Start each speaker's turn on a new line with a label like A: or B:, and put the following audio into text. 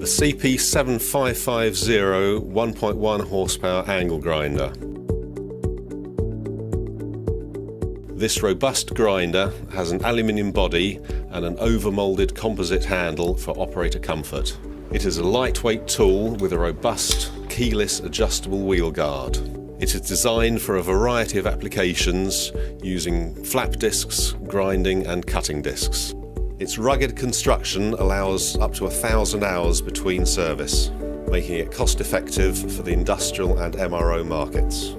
A: The CP7550 1.1 horsepower angle grinder. This robust grinder has an aluminium body and an over-moulded composite handle for operator comfort. It is a lightweight tool with a robust, keyless adjustable wheel guard. It is designed for a variety of applications using flap discs, grinding and cutting discs. Its rugged construction allows up to 1,000 hours between service, making it cost-effective for the industrial and MRO markets.